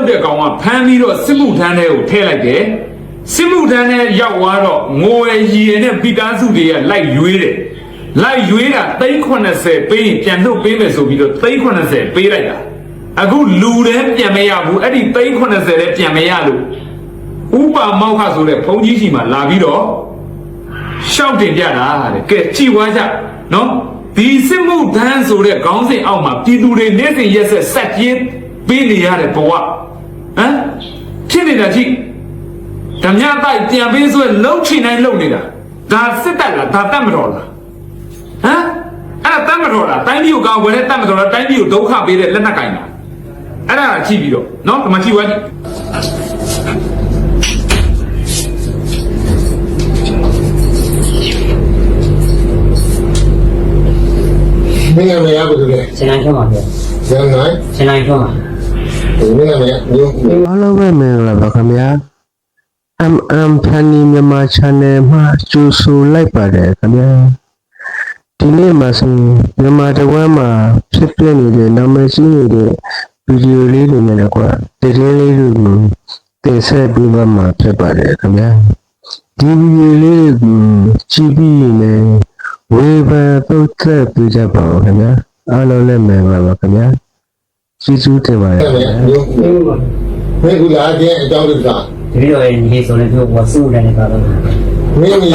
လောက်တဲ့ကောင်ကဖမ်းပြီးတော့စစ်မှုထမ်းတွေကိုထည့်လိုက်တယ်စစ်မှုထမ်းတွေရောက်သွားတော့ငိုရရီနဲ့ပိသားစုတွေကလိုက်ရွေးတယ်လိုက်ရွေးတာ380ပေးရင်ပြန်လို့ပေးမယ်ဆိုပြီးတော့380ပေးလိုက်တာအခုလူလည်းပြန်မရဘူးအဲ့ဒီ380လည်းပြန်မရလို့ဥပါမောက်ခဆိုတဲ့ဘုန်းကြီးရှိမှလာပြီးတော့ရှောက်တင်ပြတာတဲ့ကဲကြည်ဝါကြနော်ဒီစစ်မှုထမ်းဆိုတဲ့ခေါင်းစဉ်အောက်မှာပြည်သူတွေနေ့စဉ်ရက်ဆက်စက်ကြီးပေးနေရတဲ့ဘဝဟမ်ဖြစ်နေတာကြည့်ဓမြတိုက်ပြန်ပေးဆိုလှုပ်ချင်တိုင်းလှုပ်နေတာဒါစစ်တပ်လားဒါတတ်မတော်လားဟမ်အဲ့ဒါတတ်မတော်လားတိုင်းပြည်ကိုကောင်းဝယ်တဲ့တတ်မတော်လားတိုင်းပြည်ကိုဒုက္ခပေးတဲ့လက်နက်ကင်တာအဲ့ဒါကြည့်ပြီးတော့နော်ဒီမှာကြည့်ဝါကြည့်မင်းလည်းမရဘူးလေစနေဆုံးပါဗျာစနေဆုံးပါမင်းလည်းမရဘူးအားလုံးပဲမင်္ဂလာပါခင်ဗျာ Funny မြန်မာ channel မှာကြိုဆိုလိုက်ပါတယ်ခင်ဗျာဒီနေ့မှာဆိုမြန်မာတဝမ်းမှာဖြစ်ပြနေတဲ့နာမည်ကြီးနေတဲ့ဗီဒီယိုလေးတွေနဲ့ကွာတကယ်လေးတွေကိုတင်ဆက်ပေးပါမှာဖြစ်ပါတယ်ခင်ဗျာဒီဗီဒီယိုလေးကိုကြည့်ပြီးရင်ဝေဖန်ပုတ်သက်ပြကြပါဦးခင်ဗျာအားလုံးလည်းမင်္ဂလာပါခင်ဗျာကျေးဇူးတင်ပါတယ်မင်းကလာတဲ့အကြောင်းတွေကဒီလိုရင်ဒီဆိုရင်ပြောစုတယ်ပါတော့မင်းက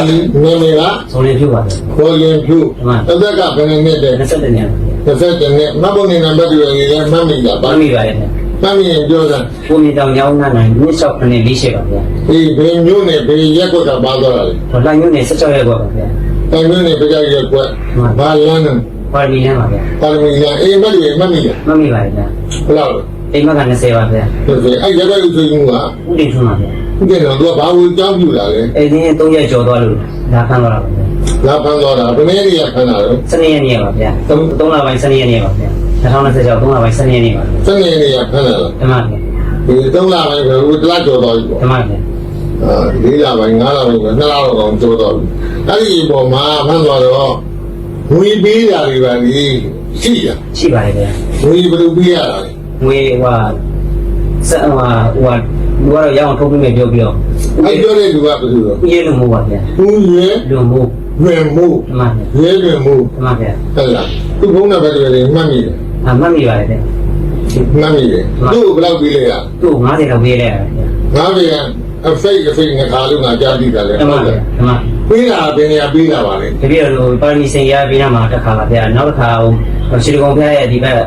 ဆိုရင်ပြောပါတယ်ခေါ်ရင်ပြုအသက်ကဘယ်နှစ်နှစ်တဲ့20နှစ်20နှစ်မဘုံနေနံပါတ်တွေလည်းမှတ်မိတာပါမိပါတယ်မှတ်မိရင်ပြောစမ်းကိုမြတောင်ညောင်းနိုင်မြစ်လျှောက်ခနဲ့၄ပါဗျာဒီဘယ်မျိုးနဲ့ဘယ်ရက်ကွက်ကပါသွားတာလဲဟောတိုင်းမျိုးနဲ့16ရက်ကွက်ပါဗျာတိုင်းမျိုးနဲ့ဘယ်ရက်ကွက်ဘာလမ်းနဲ့ပါမီလမ်းပါဗျာပါမီလမ်းအေးမတ်တွေမှတ်မိတယ်မှတ်မိပါတယ်ဗျာဘယ်လောက်လဲအိမ်မက20ပါဗျာအဲ့ရက်ကွက်ဥဆွေးမှုကဥတည်ထွန်းပါဗျာဥတည်တော့သူကဘာလို့ကြောင်းပြူလာလဲအဲ့ဒီ3ရက်ကျော်သွားလို့လာဖမ်းသွားတာပါဗျာလာဖမ်းသွားတာဘယ်နည်းရဖမ်းတာလဲ12ရက်နေ့ပါဗျာ3လပိုင်း12ရက်နေ့ပါဗျာ2026 3လပိုင်း12ရက်နေ့ပါ12ရက်နေ့ရဖမ်းတာလားတမန်ဗျာဒီ3လပိုင်းကဟိုတလားကျော်သွားပြီပေါ့တမန်ဗျာ4လပိုင်း5လပိုင်းက2လလောက်အောင်ကျော်သွားပြီအဲ့ဒီပုံမှာဖမ်းသွားတော့ငွေပေးတာတွေပါလေရှိပါတယ်ဗျာငွေဘယ်လိုပေးရတာလဲငွေဆက်လူကတော့ရအောင်ထုတ်ပေးမယ်ပြောပြီးတော့အဲ့ပြောတဲ့လူကဘယ်လိုလဲရဲလူမျိုးပါဗျာရဲလူမျိုးရဲမို့မှန်ပါရဲရဲမို့မှန်ပါဗျာဟုတ်လားသူဘုန်းတော်ပဲတွေမှတ်မိတယ်မှတ်မိပါတယ်ဗျာမှတ်မိတယ်သူ့ကိုဘယ်လောက်ပေးလဲရသူ့90လောက်ပေးလိုက်ရတယ်ဗျာ90ကအဖိတ်ငါခါလို့ငါကြားပြီးတာလေဟုတ်တယ်မှန်ပေးတာဘယ်နေရာပေးတာပါလဲတပည့်တော်ပါရမီစင်ရပေးတာမှာတစ်ခါပါဗျာနောက်တစ်ခါရှိတကောင်ဖျားရဲ့ဒီဘက်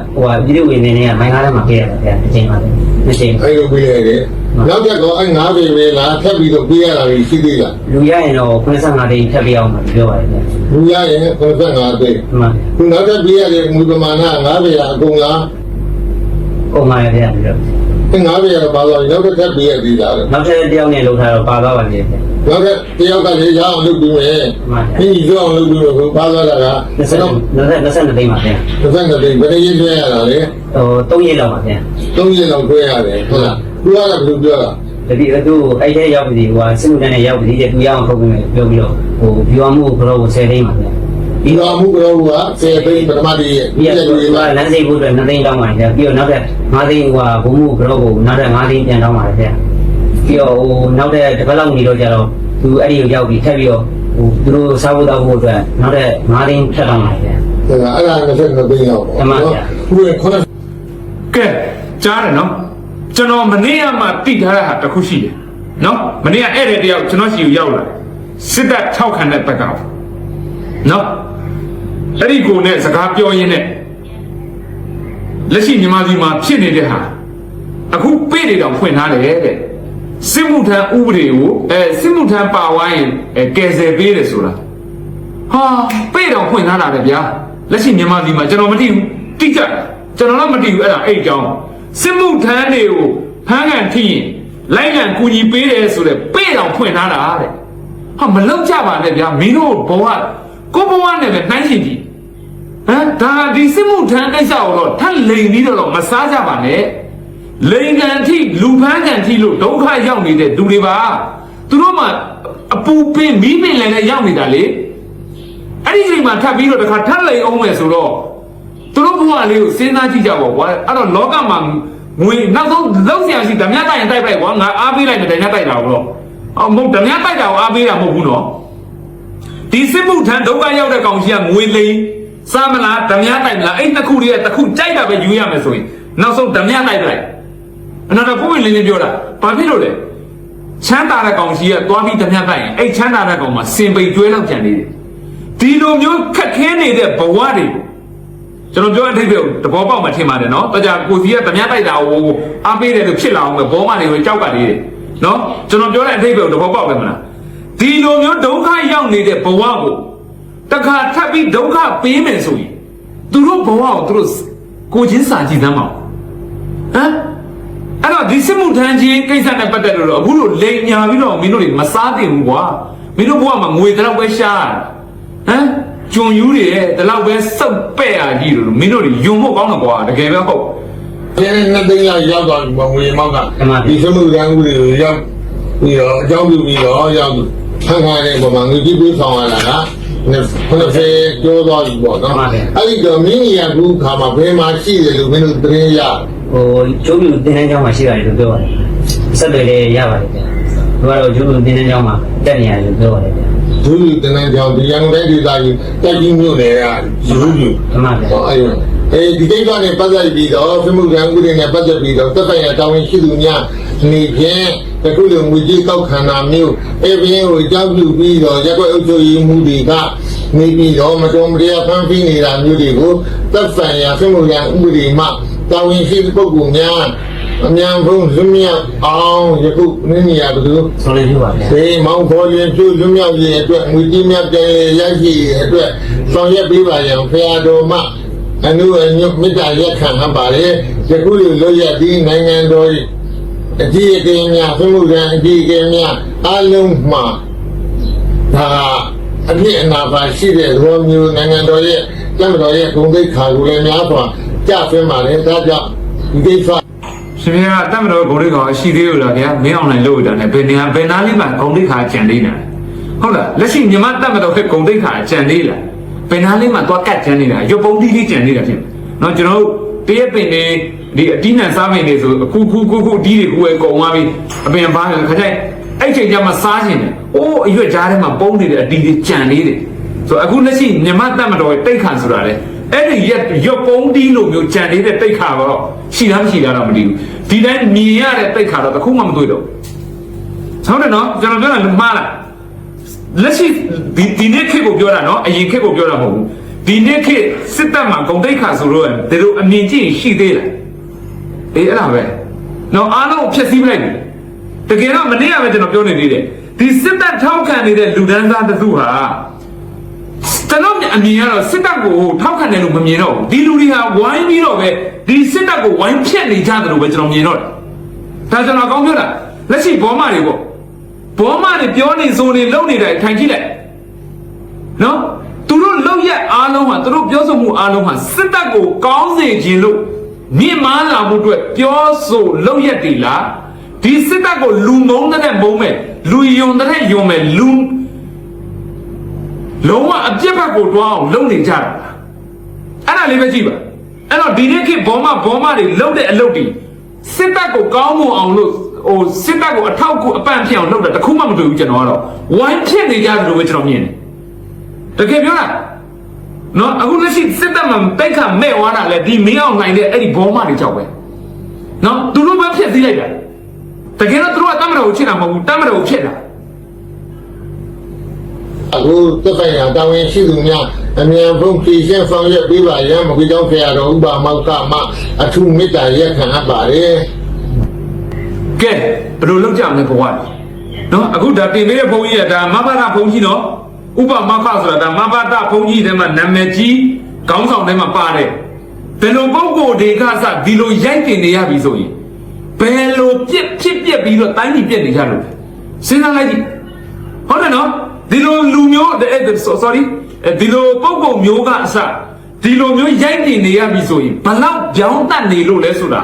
ပြည်သူ့ဝင်နေကမိုင်းကားထဲမှာပေးရတာဗျာတစ်ချိန်ပါလေတစ်ချိန်အဲ့လိုပေးရတယ်နောက်တစ်ခါအဲ့90ပဲလားထပ်ပြီးတော့ပေးရတာရှိသေးလားလူရရင်တော့95တိန်ထပ်ပေးအောင်ပြောပါတယ်ဗျာလူရရင်95တိန်မှန်ခုနောက်ထပ်ပေးရတဲ့မူပမာဏ90ရာအကုန်လားကုန်ပါရဲ့ဗျာဒီလို90ရာပါတော့နောက်ထပ်ပေးရသေးတာလေနောက်ထပ်တယောက်နဲ့လောက်ထားတော့ပါသွားပါသေးတယ်နောက်တယောက်ကလည်းရအောင်လုပ်ပြီးမယ်။ဒီကြောအောင်လုပ်ပြီးတော့ပါသွားတာက22သိန်းပါဗျာ။22သိန်းဘယ်နည်းတွဲရတာလဲ။3ရက်လောက်ပါဗျာ။3ရက်လောက်တွဲရတယ်ဟုတ်လား။သူကလည်းဘယ်လိုပြောတာ။တတိယသူအဲ့ထဲရောက်ပြီစစ်မှုတန်းနဲ့ရောက်ပြီသူရအောင်ထုတ်ပြီးပြောပြီးတော့ပြောမှုကတော့10သိန်းပါဗျာ။ဒီတော့မှုကတော့က10သိန်းပထမတည်းရဲ့ဒီကလမ်းစိတ်ဖို့အတွက်2သိန်းတောင်းပါတယ်ဗျာ။ပြီးတော့နောက်ထပ်5သိန်းဘုံမှုကတော့နောက်ထပ်5သိန်းပြန်တောင်းပါတယ်ဗျာ။ပြီးတော့နောက်တဲ့တစ်ပတ်လောက်နေတော့ကြတော့သူအဲ့ဒီကိုရောက်ပြီးထပ်ပြီးတော့သူတို့စားဖို့တောက်ဖို့အတွက်နောက်တဲ့5သိန်းဖြတ်တောင်းပါတယ်ဗျာ။အဲ့ဒါ22သိန်းရောက်ပါ။မှန်ပါဗျာ။ခုကကဲကြားတယ်နော်ကျွန်တော်မနေ့ကမှတိထားတဲ့ဟာတစ်ခုရှိတယ်နော်မနေ့ကအဲ့တဲ့တယောက်ကျွန်တော်ရှိကိုရောက်လာစစ်တပ်ထောက်ခံတဲ့ဘက်ကနော်အဲ့ဒီကိုနဲ့စကားပြောရင်းနဲ့လက်ရှိမြန်မာပြည်မှာဖြစ်နေတဲ့ဟာအခုပေးနေတော့ဖွင့်ထားတယ်တဲ့စစ်မှုထမ်းဥပဒေကိုစစ်မှုထမ်းပါဝိုင်းကယ်ဆယ်ပေးတယ်ဆိုတာဟာပေးတော့ဖွင့်ထားတာလေဗျာလက်ရှိမြန်မာပြည်မှာကျွန်တော်မသိဘူးတိကျကျွန်တော်လည်းမသိဘူးအဲ့ဒါအဲ့အကြောင်းစစ်မှုထမ်းတွေကိုဖမ်းကန်ထိရင်လိုက်ကန်ကူညီပေးတယ်ဆိုတဲ့ပေးတော့ဖွင့်ထားတာတဲ့ဟာမလောက်ကြပါနဲ့ဗျာမင်းတို့ဘဝကိုဘဝနဲ့ပဲနှိုင်းရှင်ကြည့်ဟမ်ဒါဒီစစ်မှုထမ်းကိစ္စကိုတော့ထပ်လိန်ပြီးတော့မစားကြပါနဲ့လိန်ကန်ထိလူဖမ်းကန်ထိလို့ဒုက္ခရောက်နေတဲ့သူတွေပါသူတို့မှအပူပင်မီးပင်လည်းရောက်နေတာလေအဲ့ဒီချိန်မှာထပ်ပြီးတော့တခါထပ်လိန်အောင်မယ်ဆိုတော့သူတို့ဘဝလေးကိုစဉ်းစားကြည့်ကြပါကွာအဲ့တော့လောကမှာ ငွေနောက်ဆုံးလောက်ဆရာရှိဓမြတိုက်ရင်တိုက်လိုက်ကွာငါအားပေးလိုက်မယ်ဓမြတိုက်တာတော့အော်မဟုတ်ဓမြတိုက်တာကိုအားပေးတာမဟုတ်ဘူးနော်ဒီစစ်မှုထမ်းဒုက္ခရောက်တဲ့ကောင်ကြီးကငွေလိမ်စားမလားဓမြတိုက်မလားအဲ့တစ်ခုတည်းကတစ်ခုကြိုက်တာပဲယူရမယ်ဆိုရင်နောက်ဆုံးဓမြတိုက်လိုက်အဲ့တော့ကိုယ်ဝင်လင်းလင်းပြောတာဘာဖြစ်လို့လဲချမ်းသာတဲ့ကောင်ကြီးကသွားပြီးဓမြတိုက်ရင်အဲ့ချမ်းသာတဲ့ကောင်မှာစင်ပိန်ကျွဲလောက်ကြံနေတယ်ဒီလိုမျိုးခက်ခဲနေတဲ့ဘဝတွေကိုကျွန်တော်ပြောအထိပ္ပယ်တဘောပေါက်မှထင်ပါတယ်နော်တကြကိုစီကဓမြတိုက်တာကိုအားပေးတယ်လို့ဖြစ်လာအောင်ပဲဘောမတွေကိုကြောက်ကလေးတယ်နော်ကျွန်တော်ပြောတဲ့အထိပ္ပယ်တဘောပေါက်ပဲမလားဒီလိုမျိုးဒုက္ခရောက်နေတဲ့ဘဝကိုတခါထပ်ပြီးဒုက္ခပေးမယ်ဆိုရင်သူတို့ဘဝကိုသူတို့ကိုချင်းစာကြည့်သမ်းပါဟမ်အဲ့တော့ဒီစစ်မှုထမ်းခြင်းကိစ္စနဲ့ပတ်သက်လို့အခုလိုလိန်ညာပြီးတော့မင်းတို့တွေမစားတင်ဘူးကွာမင်းတို့ဘဝမှာငွေတော့ပဲရှားဟမ်ကျွံယူတွေတဲ့လောက်ပဲစုပ်ပဲ့ရကြီးလို့မင်းတို့တွေယုံဖို့ကောင်းတော့ကွာတကယ်ပဲဟုတ် ဒီနေ့နှစ်သိန်းရောက်သွားပြီငွေမောက်ကဒီစမှုရန်ဦးတွေကိုရောက်ပြီးတော့အကြောင်းပြုပြီးတော့ရောက်ဆန်းခိုင်းတဲ့ပုံမှာငွေကြီးပေးဆောင်ရတာက90ကျော်သွားပြီပေါ့နော်အဲ့ဒီတော့မင်းကြီးကအခုခါမှာဘယ်မှာရှိတယ်လို့မင်းတို့သတင်းရဟိုကျိုးပြူတင်းတန်းကျောင်းမှာရှိရတယ်လို့ပြောပါတယ်ဆက်တွေလည်းရပါတယ်ဗျာတို့ကတော့ကျိုးပြူတင်းတန်းကျောင်းမှာတက်နေရတယ်လို့ပြောပါတယ်ဗျာဒုတိယတင်တဲ့ကြောင့်ဒီရန်ကုန်တိုင်းဒေသကြီးတက်ကြီးမြို့နယ်ကယူယူမှန်ပါဗျာအဲဒီကိစ္စနဲ့ပတ်သက်ပြီးတော့ဖမှုရန်ကုန်နဲ့ပတ်သက်ပြီးတော့သက်ဆိုင်ရာတာဝန်ရှိသူများနေဖြင့်တခုလိုငွေကြေးကောက်ခံတာမျိုးအပြင်ကိုကြောက်ပြုပြီးတော့ရက်ွက်အုပ်ချုပ်ရေးမှုတွေကနေပြီးတော့မတော်မတရားဖမ်းဆီးနေတာမျိုးတွေကိုသက်ဆိုင်ရာဖမှုရန်ဥပဒေမှတာဝန်ရှိပုဂ္ဂိုလ်များအများဆုံးလွတ်မြောက်အောင်ယခုနည်းနည်းရဘူးဆိုလို့ပါဗျာဒီမောင်ခေါ်ရင်ပြုလွတ်မြောက်ရေးအတွက်ငွေကြေးများပြန်ရရှိရေးအတွက်ဆောင်ရွက်ပေးပါရန်ဖရာတော်မှအနုအညွတ်မေတ္တာရက်ခံအပ်ပါလေယခုလိုလွတ်ရသည့်နိုင်ငံတော်၏အကြီးအကဲများဖမှုရန်အကြီးအကဲများအလုံးမှဒါအပြည့်အနာပါရှိတဲ့ရောမျိုးနိုင်ငံတော်ရဲ့ကျမ်းတော်ရဲ့ဂုဏ်သိက္ခာကိုလည်းများစွာကြားသွင်းပါလေဒါကြောင့်ဒီကိစ္စရှင်ဗျာတတ်မတော်ဂုံလေးကောင်ရှိသေးလို့လားဗျာမင်းအောင်နိုင်လို့တာနဲ့ဘယ်နားလေးမှာဂုံလေးခါကြံသေးတာဟုတ်လားလက်ရှိမြန်မာတတ်မတော်ရဲ့ဂုံလေးခါကြံသေးလားဘယ်နားလေးမှာသွားကတ်ကြံနေတာရုပ်ပုံတီးလေးကြံနေတာဖြစ်နော်ကျွန်တော်တို့တရက်ပင်နေဒီအတီးနံစားပင်နေဆိုအခုအတီးတွေကိုယ်ကုန်သွားပြီအပင်ပါခကြိုက်အဲ့ချိန်ကျမှစားရှင်တယ်အိုးအရွက်ကြားထဲမှာပုံးနေတဲ့အတီးတွေကြံနေတယ်ဆိုအခုလက်ရှိမြန်မာတတ်မတော်ရဲ့တိတ်ခါဆိုတာလေအဲ့ဒီရုပ်ပုံတီးလိုမျိုးကြံနေတဲ့တိတ်ခါတော့ရှိလားမရှိလားတော့မသိဘူးဒီတိုင်းမြင်ရတဲ့တိတ်ခါတော့တခုမှမတွေ့တော့ဟုတ်တယ်နော်ကျွန်တော်ပြောတာမှားလားလက်ရှိဒီနေ့ခေတ်ကိုပြောတာနော်အရင်ခေတ်ကိုပြောတာမဟုတ်ဘူးဒီနေ့ခေတ်စစ်တပ်မှာဂုံတိတ်ခါဆိုတော့ဒီလိုအမြင်ကြည့်ရှိသေးလားအေးအဲ့ဒါပဲနော်အားလုံးဖြည့်ဆည်းပလိုက်ပြီတကယ်တော့မနေ့ကပဲကျွန်တော်ပြောနေသေးတယ်ဒီစစ်တပ်ထောက်ခံနေတဲ့လူဒန်းစားတစုဟာကျွန်တော်အမြင်ကတော့စစ်တပ်ကိုထောက်ခံတယ်လို့မမြင်တော့ဘူးဒီလူတွေဟာဝိုင်းပြီးတော့ပဲဒီစစ်တပ်ကိုဝိုင်းဖြတ်နေကြတယ်လို့ပဲကျွန်တော်မြင်တော့တယ်ဒါကျွန်တော်ကောင်းပြောတာလက်ရှိဘောမတွေပေါ့ဘောမတွေပြောနေဆိုနေလုံနေတယ်ထိုင်ကြည့်လိုက်နော်သူတို့လောက်ရက်အားလုံးဟာသူတို့ပြောဆိုမှုအားလုံးဟာစစ်တပ်ကိုကောင်းစေခြင်းလို့မြင့်မားလာမှုအတွက်ပြောဆိုလောက်ရက်တွေလားဒီစစ်တပ်ကိုလူမုန်းတဲ့မုန်းမဲ့လူယုံတဲ့ယုံမဲ့လူလုံးဝအပြစ်ဘက်ကိုတွားအောင်လုပ်နေကြတာအဲ့ဒါလေးပဲကြည့်ပါအဲ့တော့ဒီနေ့ခေတ်ဘောမတွေလုပ်တဲ့အလုပ်တွေစစ်တပ်ကိုကောင်းမွန်အောင်လို့ဟိုစစ်တပ်ကိုအထောက်အကူအပန့်ဖြစ်အောင်လုပ်တာတခုမှမတွေ့ဘူးကျွန်တော်ကတော့ဝိုင်းဖြစ်နေကြတယ်လို့ပဲကျွန်တော်မြင်တယ်တကယ်ပြောတာနော်အခုလက်ရှိစစ်တပ်မှာတိုက်ခါမဲ့သွားတာလေဒီမင်းအောင်နိုင်တဲ့အဲ့ဒီဘောမတွေကြောက်ပဲနော်သူတို့ပဲဖြစ်သေးလိုက်တာတကယ်တော့သူတို့ကတမတော်ကိုချစ်တာမဟုတ်ဘူးတမတော်ကိုဖြစ်တာအခုသက်ဆိုင်ရာတာဝန်ရှိသူများအမြန်ဆုံးဖြည့်ရှင်းဆောင်ရွက်ပေးပါရန်မကွေးကြောင်းဖရာတော်ဥပမောက္ခမအထူးမေတ္တာရက်ခံအပ်ပါတယ်ကဲဘယ်လိုလုပ်ကြမလဲဘဝနော်အခုဒါတင်ပေးတဲ့ဘုန်းကြီးကဒါမဘာသာဘုန်းကြီးနော်ဥပမောက္ခဆိုတာဒါမဘာသာဘုန်းကြီးထဲမှာနာမည်ကြီးခေါင်းဆောင်ထဲမှာပါတယ်ဘယ်လိုပုဂ္ဂိုလ်တွေကစဒီလိုရိုက်တင်နေရပြီဆိုရင်ဘယ်လိုဖြစ်ပြီးတော့တိုင်းပြည်ပြက်နေကြလို့စဉ်းစားလိုက်ကြည့်ဟုတ်တယ်နော်ဒီလိုလူမျိုး sorry ဒီလိုပုံပုံမျိုးကအစဒီလိုမျိုးရိုက်တင်နေရပြီဆိုရင်ဘလောက်ပြောင်းတတ်နေလို့လဲဆိုတာ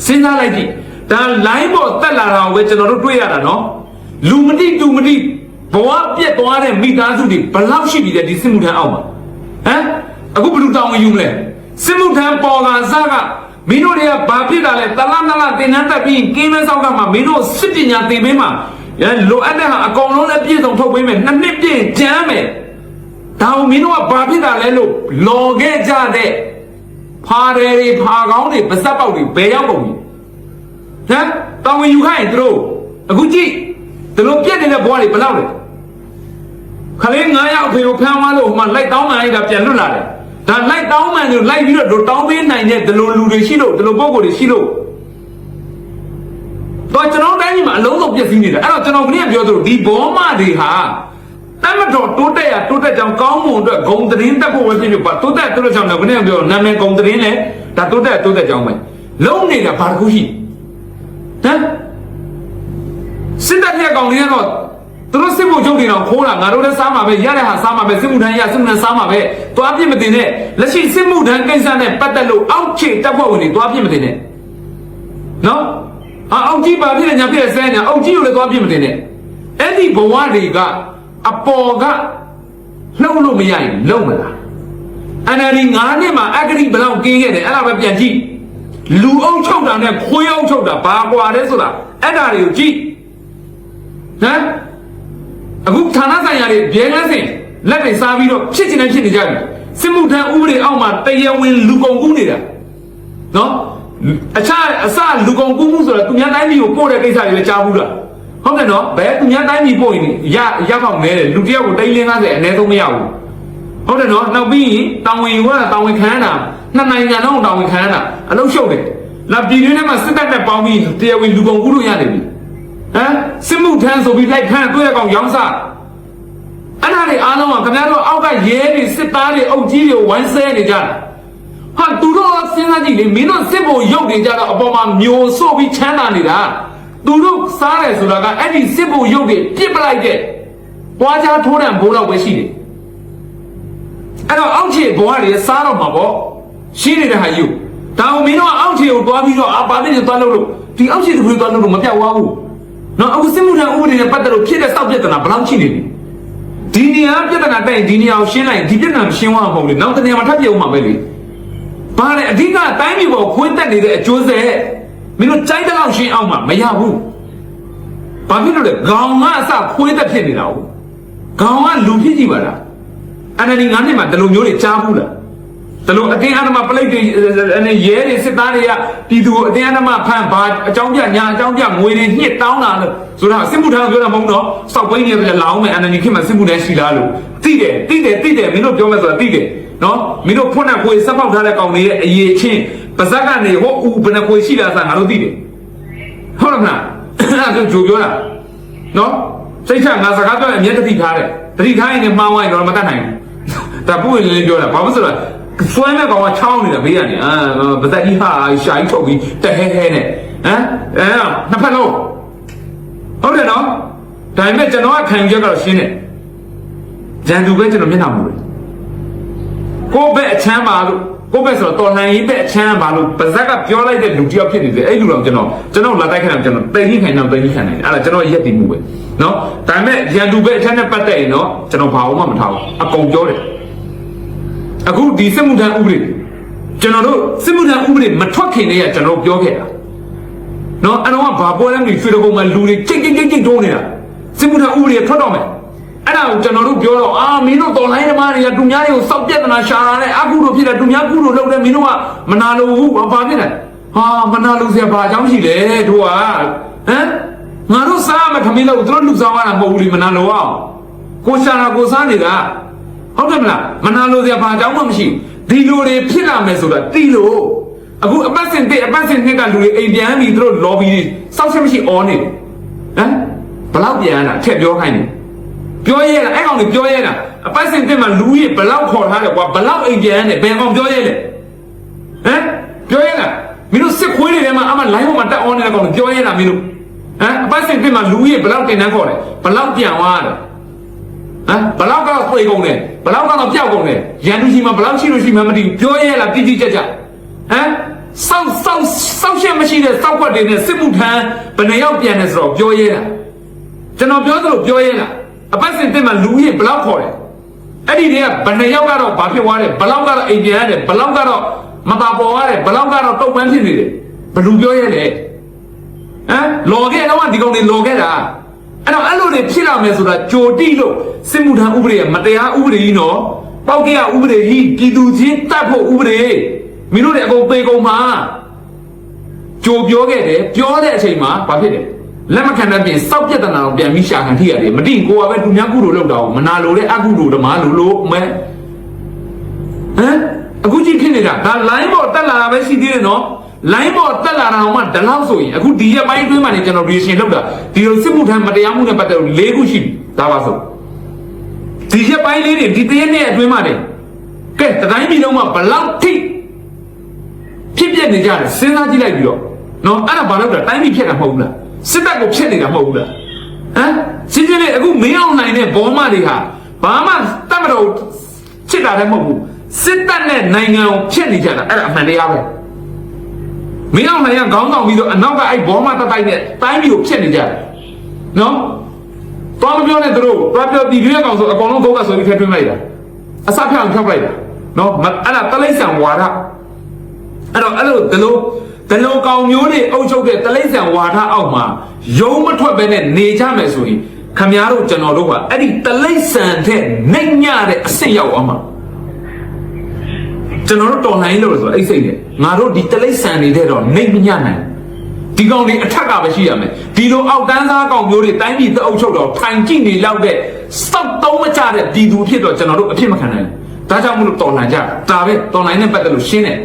စဉ်းစားလိုက်ကြည့်ဒါ line ပေါ်တက်လာတာကိုပဲကျွန်တော်တို့တွေ့ရတာနော်လူမတိတူမတိဘဝပြက်သွားတဲ့မိသားစုတွေဘလောက်ရှိပြီလဲဒီစစ်မှုထမ်းအောက်မှာဟမ်အခုဘယ်လိုတောင်းယူမလဲစစ်မှုထမ်းပေါ်ကစားက မင်းတို့တွေကဘာဖြစ်တာလဲတလားနလားတင်နှန်းတက်ပြီးကင်းမဲဆောက်ကမှမင်းတို့စစ်ပညာသင်ပေးမှာလိုအပ်တဲ့ဟာအကောင်လုံးနဲ့ပြည့်စုံထုတ်ပေးမယ်2နှစ်ပြည့်ကျမ်းမယ်ဒါမင်းတို့ကဘာဖြစ်တာလဲလို့လော်ခဲ့ကြတဲ့ဖားတယ်တွေဖားကောင်းတွေပါစက်ပေါက်တွေဘယ်ရောက်ကုန်ပြီဟမ်တောင်းဝင်ယူခိုင်းသူတို့အခုကြည့်သူတို့ပြက်နေတဲ့ဘွားတွေဘယ်လောက်လဲခလေး9ယောက်ဖေကိုဖမ်းသွားလို့ဟိုမှာလိုက်တောင်းမှန်လိုက်တာပြန်လွတ်လာတယ်ဒါလိုက်တောင်းမှန်လို့လိုက်ပြီးတော့တောင်းပေးနိုင်တဲ့ဒီလိုလူတွေရှိလို့ဒီလိုပုံကိုယ်တွေရှိလို့တော့ကျွန်တော်တိုင်းမှာအလုံးစုံပြည့်စည်နေတာအဲ့တော့ကျွန်တော်ကနေ့ပြောသလိုဒီဘောမတွေဟာတမတော်တိုးတက်ရတိုးတက်ကြောင်ကောင်းမွန်အတွက်ဂုံသတင်းတက်ဖို့ပဲဖြစ်ဖြစ်ပါတိုးတက်တိုးတက်ကြောင်လည်းကနေ့ပြောနာမည်ဂုံသတင်းလဲဒါတိုးတက်ကြောင်ပဲလုံးနေတာဘာတစ်ခုရှိဟမ်စစ်တပ်ရဲ့ကောင်လေးကတော့သူတို့စစ်မှုချုပ်တွေတော့ခိုးတာငါတို့လည်းစားမှာပဲရတဲ့ဟာစားမှာပဲစစ်မှုထမ်းရစစ်မှုထမ်းစားမှာပဲသွားပြစ်မတင်နဲ့လက်ရှိစစ်မှုထမ်းကိစ္စနဲ့ပတ်သက်လို့အောက်ခြေတပ်ဖွဲ့ဝင်တွေသွားပြစ်မတင်နဲ့နော်အောက်ကြီးပါဖြစ်တဲ့ညာဖြစ်တဲ့ဆဲညာအောက်ကြီးကိုလည်းသွားပြစ်မတင်နဲ့အဲ့ဒီဘဝတွေကအပေါ်ကလှုပ်လို့မရရင်လုံမလားNLD 9နှစ်မှာအဂတိဘလောက်ကင်းခဲ့တယ်အဲ့ဒါပဲပြန်ကြည့်လူအုပ်ချုပ်တာနဲ့ခွေးအုပ်ချုပ်တာဘာကွာလဲဆိုတာအဲ့ဒါတွေကိုကြည့်ဟမ်အခုဌာနဆိုင်ရာတွေဘဲလန်းစင်လက်တွေစားပြီးတော့ဖြစ်ချင်တယ်ဖြစ်နေကြပြီစစ်မှုထမ်းဥပဒေအောက်မှာတရားဝင်လူကုန်ကူးနေတာနော်အခြားအစလူကုန်ကူးမှုဆိုတာသူများတိုင်းပြည်ကိုပို့တဲ့ကိစ္စတွေပဲကြားဘူးလားဟုတ်တယ်နော်ဘယ်သူများတိုင်းပြည်ပို့ရင်ရပေါက်နေတယ်လူတယောက်ကို350အနည်းဆုံးမရဘူးဟုတ်တယ်နော်နောက်ပြီးတောင်ဝင်ယူတာတောင်ဝင်ခံရတာနှစ်နိုင်ငံလုံးတောင်ဝင်ခံရတာအလုံးရှုပ်တယ်နောက်ပြည်တွင်းထဲမှာစစ်တပ်နဲ့ပေါင်းပြီးတရားဝင်လူကုန်ကူးလို့ရတယ်ပြီဟမ်စစ်မှုထမ်းဆိုပြီးလိုက်ဖမ်းတွေ့ရကောင်ရောင်းစားအဲ့ဒါတွေအားလုံးကခင်ဗျားတို့အောက်ကရဲတွေစစ်သားတွေအုပ်ကြီးတွေဝိုင်းဆဲနေကြတာဟာသူတို့စဉ်းစားကြည့်လေမင်းတို့စစ်ဖို့ရုပ်နေကြတော့အပေါ်မှာမျိုးဆို့ပြီးချမ်းသာနေတာသူတို့စားတယ်ဆိုတာကအဲ့ဒီစစ်ဖို့ရုပ်တွေပြစ်ပလိုက်တဲ့ပွားချထိုးတဲ့ဘိုးတော့ပဲရှိတယ်အဲ့တော့အောက်ခြေဘဝတွေစားတော့မှာပေါ့ရှိနေတဲ့ဟာယူဒါကမင်းတို့အောက်ခြေကိုတွားပြီးတော့ဘာဖြစ်နေသွားလို့ဒီအောက်ခြေသူတွေတွားလို့မပြောက်သွားဘူးနော်အခုစစ်မှုထမ်းဥပဒေနဲ့ပတ်သက်လို့ဖြစ်တဲ့စောက်ပြဿနာဘယ်လောက်ရှိနေလဲဒီနေရာပြဿနာတိုက်ဒီနေရာကိုရှင်းလိုက်ဒီပြဿနာရှင်းသွားမှာမဟုတ်လေနောက်တနေရာမှာထပ်ပြုံးမှာပဲလေဘာလဲအဓိကတိုင်းပြည်ပေါ်ခွင့်တက်နေတဲ့အကျိုးဆက်မင်းတို့ကြိုက်တဲ့လောက်ရှင်းအောင်မှာမရဘူးဘာဖြစ်လို့လဲခေါင်းကအစခွင့်တက်ဖြစ်နေတာဟုတ်ခေါင်းကလူဖြစ်ကြည့်ပါလားNLD 9နှစ်မှာဒီလိုမျိုးတွေကြားဘူးလားဒီလိုအတင်းအဓမ္မပလိတ်တွေရဲတွေစစ်သားတွေကပြည်သူကိုအတင်းအဓမ္မဖမ်းဘာအကြောင်းပြညာအကြောင်းပြငွေတွေညှစ်တောင်းတာလို့ဆိုတာစစ်မှုထမ်းပြောတာမဟုတ်တော့စောက်ပိန်းနေတယ်လောင်းမယ် NLD ခေတ်မှာစစ်မှုထမ်းရှိလားလို့သိတယ်မင်းတို့ပြောမယ်ဆိုတာသိတယ်နော်မင်းတို့ဖွင့်တဲ့ကိုယ်စက်ပေါက်ထားတဲ့ကောင်တွေရဲ့အရေးချင်းပါဇက်ကနေဟိုဦးဘယ်နှကိုရှိလားဆိုတာငါတို့သိတယ်ဟုတ်လားမလားအဲ့ဒါကြိုပြောတာနော်စိတ်ချငါစကားပြောရင်အမြဲတတိထားတယ်တတိထားရင်လည်းမှားဝိုင်းတော့မတတ်နိုင်ဘူးဒါပုတ်လေးပြောတာဘာလို့ဆိုတော့စွဲမဲ့ကောင်ကချောင်းနေတာဘေးကနေဗသက်ကြီးဟာရှာကြီးထုတ်ပြီးတဟဲဟဲနဲ့ဟမ်နှစ်ဖက်လုံးဟုတ်တယ်နော်ဒါပေမဲ့ကျွန်တော်ကခံယူချက်ကတော့ရှင်းတယ်ဂျန်သူပဲကျွန်တော်မျက်နှာမူတယ်ကိုယ့်ဘက်အချမ်းပါလို့ကိုယ့်ဘက်ဆိုတော့တော်လှန်ရေးဘက်အချမ်းပါလို့ပါဇက်ကပြောလိုက်တဲ့လူတယောက်ဖြစ်နေတယ်အဲ့လူတော့ကျွန်တော်လာတိုက်ခိုင်းတာကျွန်တော်တိတ်ကြီးခိုင်းတော့တိတ်ကြီးခိုင်းနိုင်တယ်အဲ့ဒါကျွန်တော်ရက်တည်မှုပဲနော်ဒါပေမဲ့ဂျန်သူဘက်အချမ်းနဲ့ပတ်သက်ရင်တော့ကျွန်တော်ဘာမှမထားဘူးအကုန်ပြောတယ်အခုဒီစစ်မှုထမ်းဥပဒေကျွန်တော်တို့စစ်မှုထမ်းဥပဒေမထွက်ခင်တည်းကကျွန်တော်ပြောခဲ့တာနော်အဲ့တော့ဘာပေါ်လဲမသိရွှေတကုံမှာလူတွေကြိတ်တိုးနေတာစစ်မှုထမ်းဥပဒေထွက်တော့မယ်အဲ့ဒါကိုကျွန်တော်တို့ပြောတော့မင်းတို့တော်လိုင်းသမားတွေကသူများတွေကိုစောက်ပြဿနာရှာလာတဲ့အခုတို့ဖြစ်တယ်သူများကုတို့လုပ်တယ်မင်းတို့ကမနာလို့ဘူးဘာဖြစ်လဲမနာလို့ဆရာဘာအကြောင်းရှိလဲတို့ကဟမ်ငါတို့စားမထမင်းလို့တို့လူစားရတာမဟုတ်ဘူးလေမနာလို့အောင်ကိုရှာတာကိုစားနေတာဟုတ်တယ်မလားမနာလို့ဆရာဘာအကြောင်းမှမရှိဒီလိုတွေဖြစ်လာမယ်ဆိုတာတီးလို့အခုအပတ်စဉ်နှစ်ကလူတွေအိမ်ပြန်ပြီးတို့ lobby တွေစောက်ချက်မရှိအော်နေတယ်ဟမ်ဘလောက်ပြန်ရတာထက်ပြောခိုင်းနေပြောရဲလားအဲ့ကောင်တွေပြောရဲလားအပတ်စဉ်မှာလူကြီးဘလောက်ခေါ်ထားတယ်ကွာဘလောက်အိမ်ပြန်ရတယ်ဘယ်ကောင်ပြောရဲလဲဟမ်ပြောရဲလားမင်းတို့စစ်ခွေးတွေထဲမှာအမ line ပေါ်မှာတက် on နေတဲ့ကောင်တွေပြောရဲလားမင်းတို့ဟမ်အပတ်စဉ်မှာလူကြီးဘလောက်တင်တန်းခေါ်တယ်ဘလောက်ပြန်သွားတယ်ဟမ်ဘလောက်ကတော့သွေးကုန်တယ်ဘလောက်ကတော့ပျောက်ကုန်တယ်ရန်သူကြီးမှာဘလောက်ရှိလို့ရှိမှမသိဘူးပြောရဲလားတိတိကျကျဟမ်စောက်ရှက်မရှိတဲ့စောက်ွက်တွေနဲ့စစ်မှုထမ်းဘယ်နှယောက်ပြန်တယ်ဆိုတော့ပြောရဲလားကျွန်တော်ပြောသလိုပြောရဲလားအပတ်စဉ်မှာလူကြီးဘလောက်ခေါ်တယ်အဲ့ဒီတည်းကဘယ်နှယောက်ကတော့ဘာဖြစ်သွားတယ်ဘလောက်ကတော့အိမ်ပြန်ရတယ်ဘလောက်ကတော့ မပါပေါ်ရတယ်ဘလောက်ကတော့တုတ်ပန်းဖြစ်နေတယ်ဘလူပြောရဲလေဟမ်လော်ခဲ့တော့ဒီကောင်တွေလော်ခဲ့တာအဲ့တော့အဲ့လိုတွေဖြစ်လာမယ်ဆိုတာကြိုတိလို့စစ်မှုထမ်းဥပဒေကမတရားဥပဒေကြီးနော်ပေါက်ကရဥပဒေကြီးပြည်သူချင်းတတ်ဖို့ဥပဒေမင်းတို့တွေအကုန်ပေကုန်မှာကြိုပြောခဲ့တယ်ပြောတဲ့အချိန်မှာဘာဖြစ်တယ်လက်မခံတဲ့ပြင်စောက်ပြက်တနာတော့ပြန်ပြီးရှာခံထိရတယ်မတိကိုကပဲသူများကုလိုလောက်တော့မနာလိုတဲ့အကုလိုဓမ္မလိုမဲဟမ်အခုကြည့်ဖြစ်နေတာဒါ line ပေါ်တက်လာတာပဲရှိသေးတယ်နော် line ပေါ်တက်လာတာမှဒီလောက်ဆိုရင်အခုဒီရက်ပိုင်းအတွင်းမှာနေကျွန်တော် reaction လုပ်တာဒီလိုစစ်မှုထမ်းမတရားမှုနဲ့ပတ်သက်လို့၄ခုရှိပြီဒါပါဆိုဒီရက်ပိုင်းလေးတွေဒီတရက်နဲ့အတွင်းမှာနေကဲတိုင်းပြည်လုံးမှာဘလောက်ထိဖြစ်ပြနေကြတယ်စဉ်းစားကြည့်လိုက်ပြီးတော့နော်အဲ့ဒါဘာလို့လဲတိုင်းပြည်ဖြစ်တာမဟုတ်ဘူးလားစစ်တပ်ကိုဖြစ်နေတာမဟုတ်ဘူးလားဟမ်ရှင်းရှင်းလေးအခုမင်းအောင်နိုင်တဲ့ဘောမတွေဟာဘာမှတတ်မတော်ချစ်တာလည်းမဟုတ်ဘူးစစ်တပ်နဲ့နိုင်ငံကိုဖြစ်နေကြတာအဲ့ဒါအမှန်တရားပဲမင်းအောင်နိုင်ကခေါင်းဆောင်ပြီးတော့အနောက်ကအဲ့ဘောမတက်တိုက်နဲ့တိုင်းပြည်ကိုဖြစ်နေကြတယ်နော်တော်မပြောနဲ့သူတို့တော်ပြောဒီရွေးကောင်ဆိုအကောင်လုံးသုံးကဆိုပြီးထည့်သွင်းလိုက်တာအစဖြောင်းဖြောက်လိုက်တာနော်အဲ့ဒါတလိမ့်ဆန်ဝါဒအဲ့တော့အဲ့လိုဒီလိုကောင်မျိုးတွေအုပ်ချုပ်တဲ့တလိမ့်ဆန်ဝါဒအောက်မှာရုံးမထွက်ပဲနဲ့နေကြမယ်ဆိုရင်ခမများတို့ကျွန်တော်တို့ကအဲ့ဒီတလိမ့်ဆန်တဲ့နှိမ့်ညတဲ့အဆင့်ရောက်အောင်မှာကျွန်တော်တို့တော်နိုင်လို့ဆိုအဲ့စိတ်နဲ့ငါတို့ဒီတလိမ့်ဆန်နေတဲ့တော့နှိမ့်မညနိုင်ဒီကောင်တွေအထက်ကပဲရှိရမယ်ဒီလိုအောက်တန်းသားကောင်မျိုးတွေတိုင်းပြည်အုပ်ချုပ်တော့ထိုင်ကြည့်နေလောက်တဲ့စောက်တုံးမကြတဲ့ပြည်သူဖြစ်တော့ကျွန်တော်တို့အဖြစ်မခံနိုင်ဘူးဒါကြောင့်မလို့တော်နိုင်ကြဒါပဲတော်နိုင်နဲ့ပတ်သက်လို့ရှင်းတယ်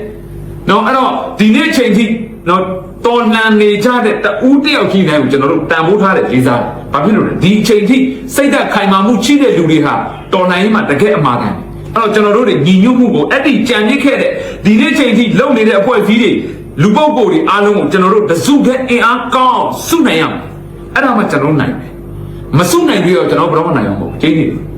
နော်အဲ့တော့ဒီနေ့ချိန်ထိနော်တော်လှန်နေကြတဲ့တဦးတယောက်ကြီးတိုင်းကိုကျွန်တော်တို့တန်ဖိုးထားတဲ့လေးစားဘာဖြစ်လို့လဲဒီချိန်ထိစိတ်သက်ခိုင်မာမှုရှိတဲ့လူတွေဟာတော်လှန်ရေးမှာတကယ်အမှားတယ်အဲ့တော့ကျွန်တော်တို့တွေညီညွတ်မှုကိုအဲ့ဒီကြံရစ်ခဲ့တဲ့ဒီနေ့ချိန်ထိလုပ်နေတဲ့အဖွဲ့အစည်းတွေလူပုဂ္ဂိုလ်တွေအားလုံးကိုကျွန်တော်တို့တစုတဲ့အင်အားကောင်းစုနိုင်ရမယ်အဲ့ဒါမှကျွန်တော်နိုင်တယ်မစုနိုင်ပြီးတော့ကျွန်တော်ဘယ်တော့မှနိုင်အောင်မဟုတ်ဘူးကျင်းနေတယ်